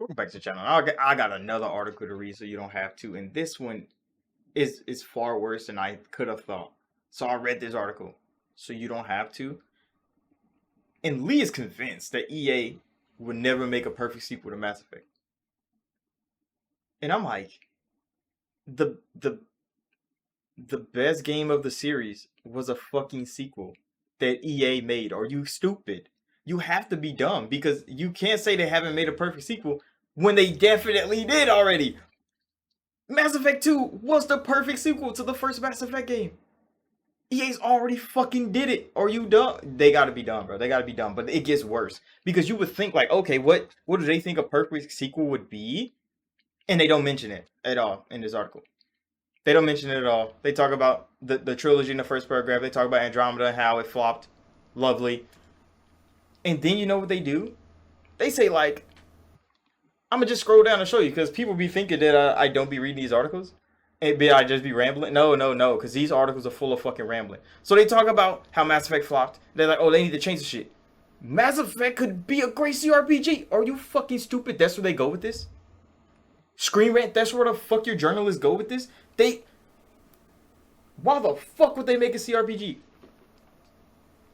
Welcome back to the channel. I got another article to read, so you don't have to. And this one is far worse than I could have thought. So I read this article, so you don't have to. And Lee is convinced that EA would never make a perfect sequel to Mass Effect. And I'm like, the the the best game of the series was a fucking sequel that EA made. Are you stupid? You have to be dumb because you can't say they haven't made a perfect sequel when they definitely did already. Mass Effect 2 was the perfect sequel to the first Mass Effect game. EA's already fucking did it. Are you dumb? They gotta be dumb, bro. They gotta be dumb. But it gets worse. Because you would think like, okay, what do they think a perfect sequel would be? And they don't mention it at all in this article. They don't mention it at all. They talk about the trilogy in the first paragraph. They talk about Andromeda and how it flopped. Lovely. And then you know what they do? They say like, I'm gonna just scroll down and show you because people be thinking that I don't be reading these articles. And I just be rambling. No, because these articles are full of fucking rambling. So they talk about how Mass Effect flopped. They're like, oh, they need to change the shit. Mass Effect could be a great CRPG. Are you fucking stupid? That's where they go with this? Screen Rant, that's where the fuck your journalists go with this? Why the fuck would they make a CRPG?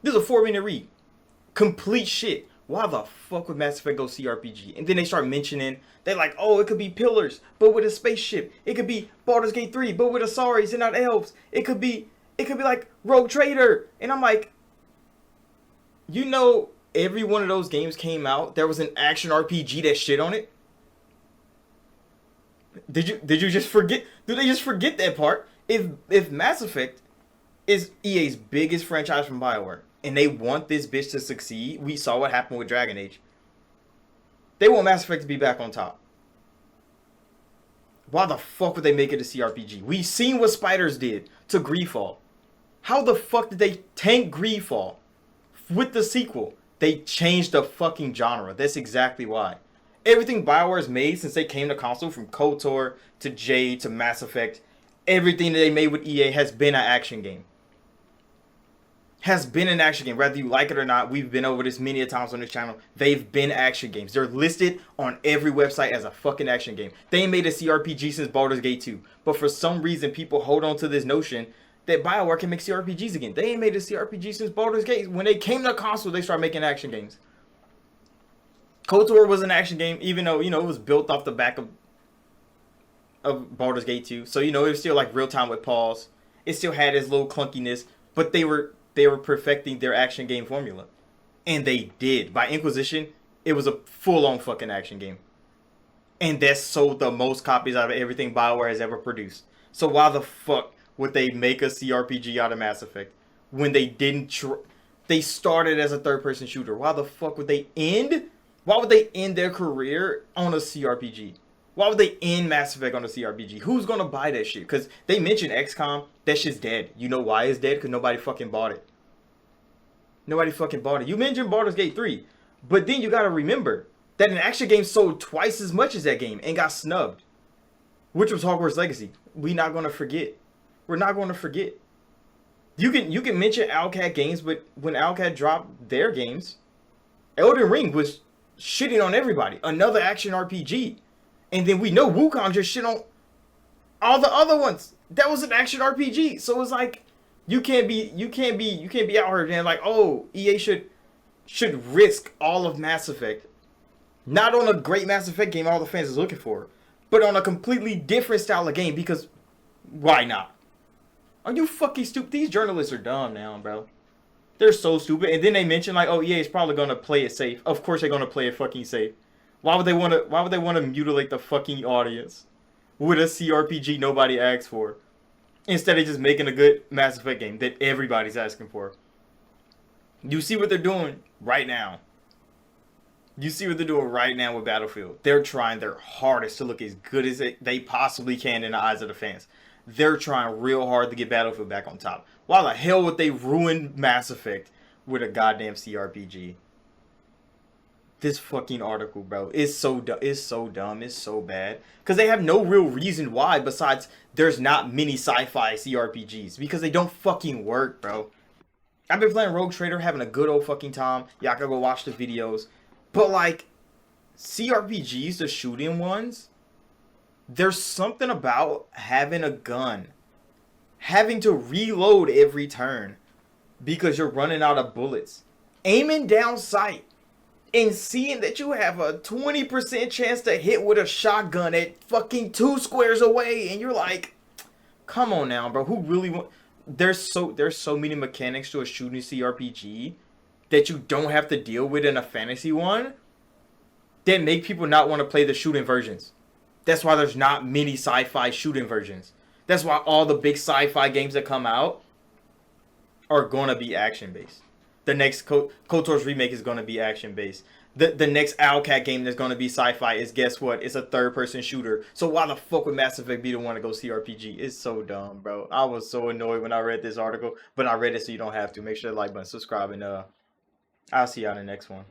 This is a 4-minute read. Complete shit. Why the fuck would Mass Effect go CRPG? And then they start mentioning, they're like, oh, it could be Pillars, but with a spaceship. It could be Baldur's Gate 3, but with Asaris and not elves. It could be like Rogue Trader. And I'm like, you know, every one of those games came out, there was an action RPG that shit on it. Did you just forget? Did they just forget that part? If Mass Effect is EA's biggest franchise from BioWare, and they want this bitch to succeed, we saw what happened with Dragon Age. They want Mass Effect to be back on top. Why the fuck would they make it a CRPG? We've seen what Spiders did to Greedfall. How the fuck did they tank Greedfall with the sequel? They changed the fucking genre. That's exactly why. Everything BioWare's made since they came to console, from KOTOR to Jade to Mass Effect, everything that they made with EA has been an action game. Has been an action game. Whether you like it or not, we've been over this many a times on this channel. They've been action games. They're listed on every website as a fucking action game. They ain't made a CRPG since Baldur's Gate 2. But for some reason, people hold on to this notion that BioWare can make CRPGs again. They ain't made a CRPG since Baldur's Gate. When they came to console, they started making action games. KOTOR was an action game, even though, you know, it was built off the back of Baldur's Gate 2. So, you know, it was still like real time with pause. It still had its little clunkiness, but they were perfecting their action game formula. And they did. By Inquisition, it was a full-on fucking action game. And that sold the most copies out of everything BioWare has ever produced. So why the fuck would they make a CRPG out of Mass Effect when they didn't they started as a third-person shooter? Why the fuck would they end? Why would they end their career on a CRPG? Why would they end Mass Effect on a CRPG? Who's gonna buy that shit? Because they mentioned XCOM. That shit's dead. You know why it's dead? Because nobody fucking bought it. Nobody fucking bought it. You mentioned Baldur's Gate 3. But then you gotta remember that an action game sold twice as much as that game and got snubbed. Which was Hogwarts Legacy. We're not gonna forget. We're not gonna forget. You can mention Owlcat games, but when Owlcat dropped their games, Elden Ring was shitting on everybody. Another action RPG. And then we know Wukong just shit on all the other ones. That was an action RPG. So it's like you can't be out here and like, oh, EA should risk all of Mass Effect. Not on a great Mass Effect game all the fans is looking for, but on a completely different style of game, because why not? Are you fucking stupid? These journalists are dumb now, bro. They're so stupid. And then they mention like, oh, EA is probably gonna play it safe. Of course they're gonna play it fucking safe. Why would they wanna mutilate the fucking audience with a CRPG nobody asked for, instead of just making a good Mass Effect game that everybody's asking for? You see what they're doing right now. You see what they're doing right now with Battlefield. They're trying their hardest to look as good as they possibly can in the eyes of the fans. They're trying real hard to get Battlefield back on top. Why the hell would they ruin Mass Effect with a goddamn CRPG? This fucking article, bro, is so dumb. It's so dumb. It's so bad. Because they have no real reason why besides there's not many sci-fi CRPGs. Because they don't fucking work, bro. I've been playing Rogue Trader, having a good old fucking time. Y'all can go watch the videos. But, like, CRPGs, the shooting ones, there's something about having a gun, having to reload every turn because you're running out of bullets, aiming down sight, and seeing that you have a 20% chance to hit with a shotgun at fucking 2 squares away, and you're like, come on now, bro. Who really want? There's so many mechanics to a shooting CRPG that you don't have to deal with in a fantasy one that make people not want to play the shooting versions. That's why there's not many sci-fi shooting versions. That's why all the big sci-fi games that come out are gonna be action based. The next KOTOR's remake is gonna be action based. The next Owlcat game that's gonna be sci-fi is, guess what? It's a third person shooter. So why the fuck would Mass Effect be the one to go CRPG? It's so dumb, bro. I was so annoyed when I read this article, but I read it so you don't have to. Make sure to like button, subscribe, and I'll see you on the next one.